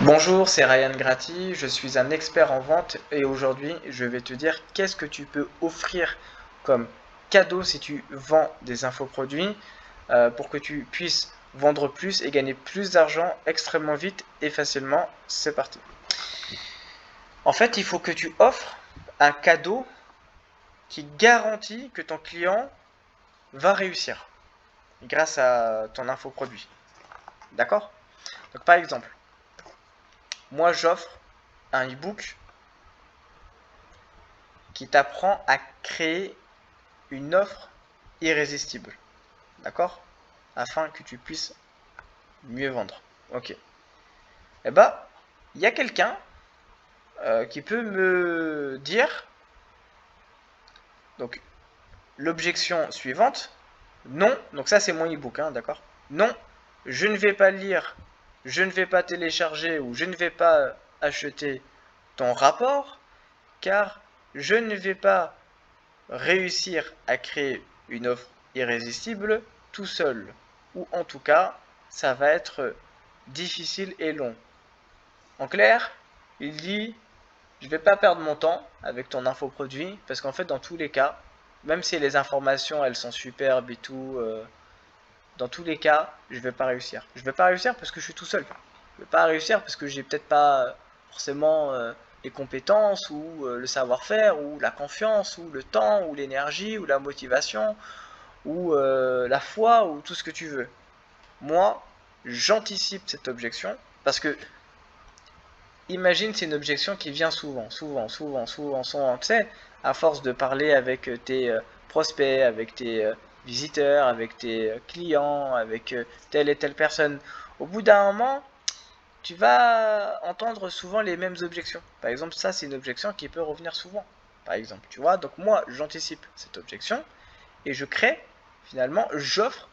Bonjour, c'est Ryan Gratti, je suis un expert en vente et aujourd'hui je vais te dire qu'est-ce que tu peux offrir comme cadeau si tu vends des infoproduits pour que tu puisses vendre plus et gagner plus d'argent extrêmement vite et facilement. C'est parti. En fait, il faut que tu offres un cadeau qui garantit que ton client va réussir grâce à ton infoproduit. D'accord? Donc par exemple, moi j'offre un e-book qui t'apprend à créer une offre irrésistible. D'accord? Afin que tu puisses mieux vendre. Ok. Eh bah, il y a quelqu'un qui peut me dire, donc, l'objection suivante, non, donc ça c'est mon e-book, hein, d'accord? Non, je ne vais pas lire, je ne vais pas télécharger ou je ne vais pas acheter ton rapport, car je ne vais pas réussir à créer une offre irrésistible tout seul. Ou en tout cas, ça va être difficile et long. En clair, il dit, je ne vais pas perdre mon temps avec ton infoproduit, parce qu'en fait, dans tous les cas, même si les informations, elles sont superbes et tout, dans tous les cas, je ne vais pas réussir. Je ne vais pas réussir parce que je suis tout seul. Je ne vais pas réussir parce que j'ai peut-être pas forcément les compétences ou le savoir-faire ou la confiance ou le temps ou l'énergie ou la motivation ou la foi ou tout ce que tu veux. Moi, j'anticipe cette objection parce que imagine c'est une objection qui vient souvent. Tu sais, à force de parler avec tes prospects, avec tes visiteurs, avec tes clients, avec telle et telle personne, au bout d'un moment, tu vas entendre souvent les mêmes objections. Par exemple, ça c'est une objection qui peut revenir souvent. Par exemple, tu vois, donc moi j'anticipe cette objection et je crée, finalement, j'offre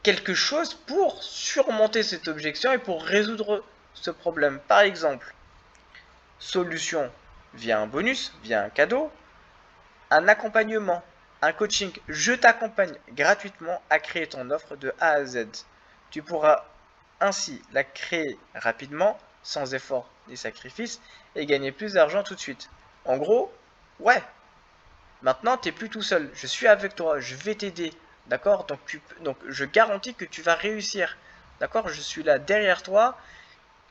quelque chose pour surmonter cette objection et pour résoudre ce problème. Par exemple, solution via un bonus, via un cadeau, un accompagnement, un coaching. Je t'accompagne gratuitement à créer ton offre de A à Z. Tu pourras ainsi la créer rapidement, sans effort ni sacrifice, et gagner plus d'argent tout de suite. En gros, ouais, maintenant tu n'es plus tout seul. Je suis avec toi, je vais t'aider. D'accord, donc je garantis que tu vas réussir. D'accord, je suis là derrière toi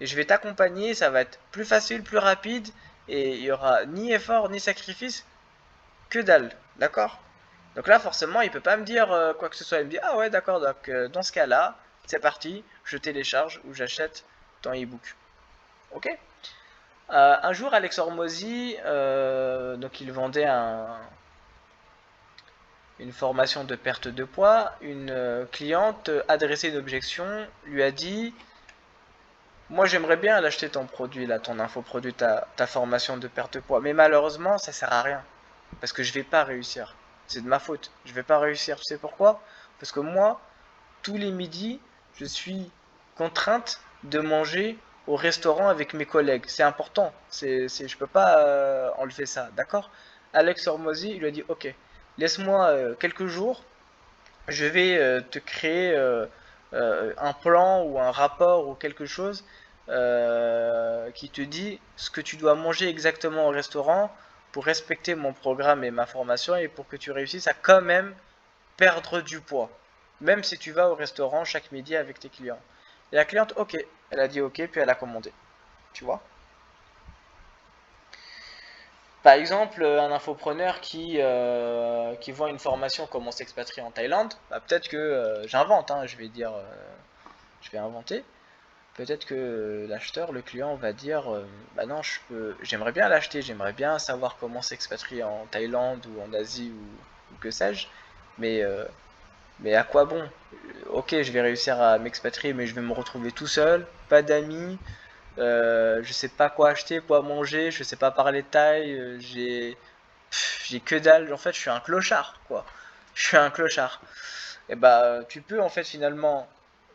et je vais t'accompagner, ça va être plus facile, plus rapide, et il n'y aura ni effort ni sacrifice, que dalle, d'accord? Donc là, forcément, il peut pas me dire quoi que ce soit. Il me dit, ah ouais, d'accord, donc dans ce cas-là, c'est parti, je télécharge ou j'achète ton e-book. Ok? Un jour, Alex Hormozy, donc il vendait une formation de perte de poids. Une cliente adressait une objection, lui a dit, moi, j'aimerais bien l'acheter ton produit, là, ton infoproduit, ta formation de perte de poids. Mais malheureusement, ça sert à rien. Parce que je vais pas réussir. C'est de ma faute. Je vais pas réussir. Tu sais pourquoi? Parce que moi, tous les midis, je suis contrainte de manger au restaurant avec mes collègues. C'est important. Je peux pas enlever ça. D'accord? Alex Hormozy, il lui a dit, ok, laisse-moi quelques jours. Je vais te créer un plan ou un rapport ou quelque chose qui te dit ce que tu dois manger exactement au restaurant pour respecter mon programme et ma formation et pour que tu réussisses à quand même perdre du poids. Même si tu vas au restaurant chaque midi avec tes clients. Et la cliente, ok, elle a dit ok, puis elle a commandé. Tu vois? Par exemple, un infopreneur qui voit une formation comment s'expatrier en Thaïlande, bah, peut-être que j'invente, hein, je vais dire, je vais inventer. Peut-être que l'acheteur, le client va dire, bah non, j'aimerais bien l'acheter, j'aimerais bien savoir comment s'expatrier en Thaïlande ou en Asie ou que sais-je, mais mais à quoi bon? Ok, je vais réussir à m'expatrier, mais je vais me retrouver tout seul, pas d'amis, je sais pas quoi acheter, quoi manger, je sais pas parler thaï, j'ai que dalle. En fait, je suis un clochard, quoi. Je suis un clochard. Et bah, tu peux en fait finalement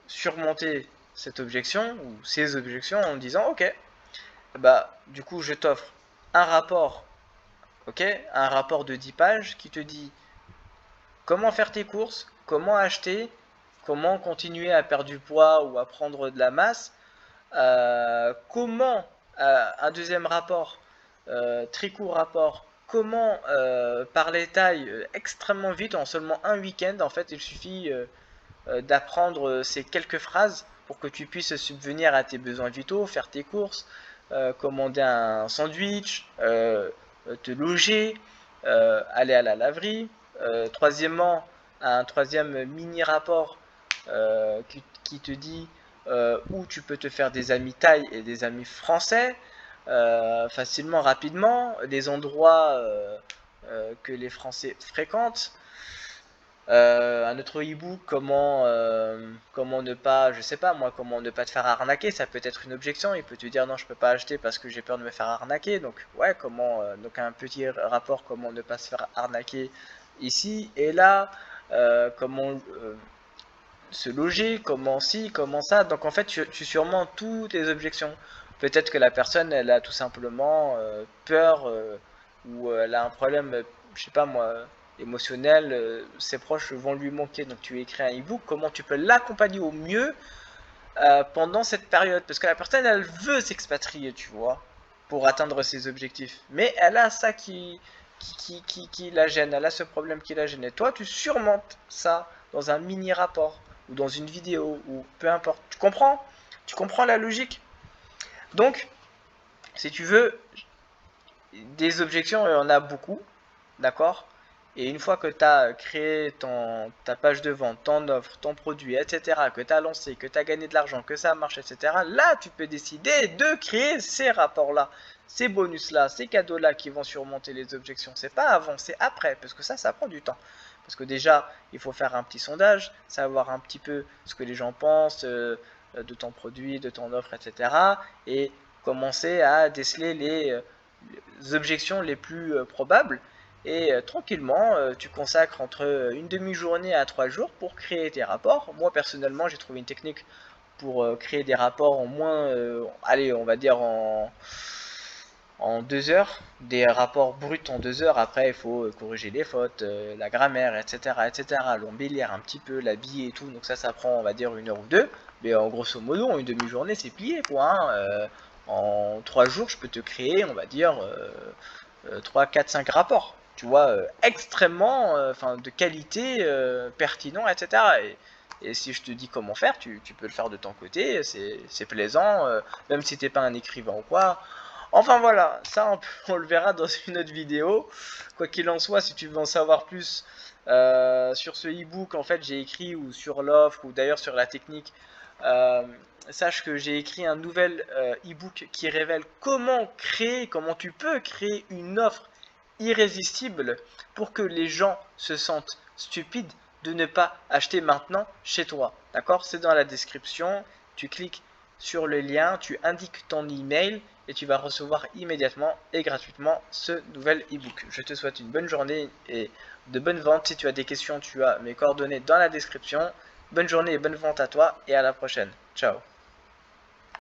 surmonter cette objection ou ces objections en disant, ok, bah du coup je t'offre un rapport, ok, un rapport de 10 pages qui te dit comment faire tes courses, comment acheter, comment continuer à perdre du poids ou à prendre de la masse, comment, un deuxième rapport, très court rapport, comment parler taille extrêmement vite en seulement un week-end. En fait, il suffit d'apprendre ces quelques phrases pour que tu puisses subvenir à tes besoins vitaux, faire tes courses, commander un sandwich, te loger, aller à la laverie. Troisièmement, un troisième mini rapport qui te dit où tu peux te faire des amis thaï et des amis français facilement, rapidement, des endroits que les Français fréquentent. Un autre e-book, comment ne pas, je sais pas moi, comment ne pas te faire arnaquer, ça peut être une objection. Il peut te dire non, je peux pas acheter parce que j'ai peur de me faire arnaquer. Donc ouais, donc un petit rapport, comment ne pas se faire arnaquer ici et là, comment se loger, comment ci, comment ça. Donc en fait, tu surmontes toutes les objections. Peut-être que la personne, elle a tout simplement peur ou elle a un problème, je sais pas moi, émotionnel, ses proches vont lui manquer. Donc tu écris un e-book, comment tu peux l'accompagner au mieux pendant cette période. Parce que la personne, elle veut s'expatrier, tu vois, pour atteindre ses objectifs. Mais elle a ça qui la gêne, elle a ce problème qui la gêne. Et toi, tu surmontes ça dans un mini rapport ou dans une vidéo ou peu importe. Tu comprends? Tu comprends la logique? Donc, si tu veux, des objections, il y en a beaucoup, d'accord? Et une fois que tu as créé ta page de vente, ton offre, ton produit, etc., que tu as lancé, que tu as gagné de l'argent, que ça marche, etc., là, tu peux décider de créer ces rapports-là, ces bonus-là, ces cadeaux-là qui vont surmonter les objections. C'est pas avant, c'est après, parce que ça prend du temps. Parce que déjà, il faut faire un petit sondage, savoir un petit peu ce que les gens pensent de ton produit, de ton offre, etc. Et commencer à déceler les objections les plus probables. Et tranquillement, tu consacres entre une demi-journée à 3 jours pour créer tes rapports. Moi, personnellement, j'ai trouvé une technique pour créer des rapports en moins, allez, on va dire en 2 heures, des rapports bruts en 2 heures. Après, il faut corriger les fautes, la grammaire, etc., etc., l'embellir un petit peu, l'habiller et tout. Donc ça prend, on va dire, 1 heure ou 2. Mais en grosso modo, en une demi-journée, c'est plié, quoi. Hein. En 3 jours, je peux te créer, on va dire, 3, 4, 5 rapports. Tu vois, extrêmement, enfin, de qualité, pertinent, etc. Et si je te dis comment faire, tu peux le faire de ton côté. C'est plaisant, même si t'es pas un écrivain ou quoi. Enfin voilà, ça on le verra dans une autre vidéo. Quoi qu'il en soit, si tu veux en savoir plus sur ce e-book, en fait j'ai écrit, ou sur l'offre, ou d'ailleurs sur la technique, euh, sache que j'ai écrit un nouvel e-book qui révèle comment tu peux créer une offre irrésistible pour que les gens se sentent stupides de ne pas acheter maintenant chez toi. D'accord? C'est dans la description. Tu cliques sur le lien, tu indiques ton email et tu vas recevoir immédiatement et gratuitement ce nouvel e-book. Je te souhaite une bonne journée et de bonnes ventes. Si tu as des questions, tu as mes coordonnées dans la description. Bonne journée et bonne vente à toi et à la prochaine. Ciao.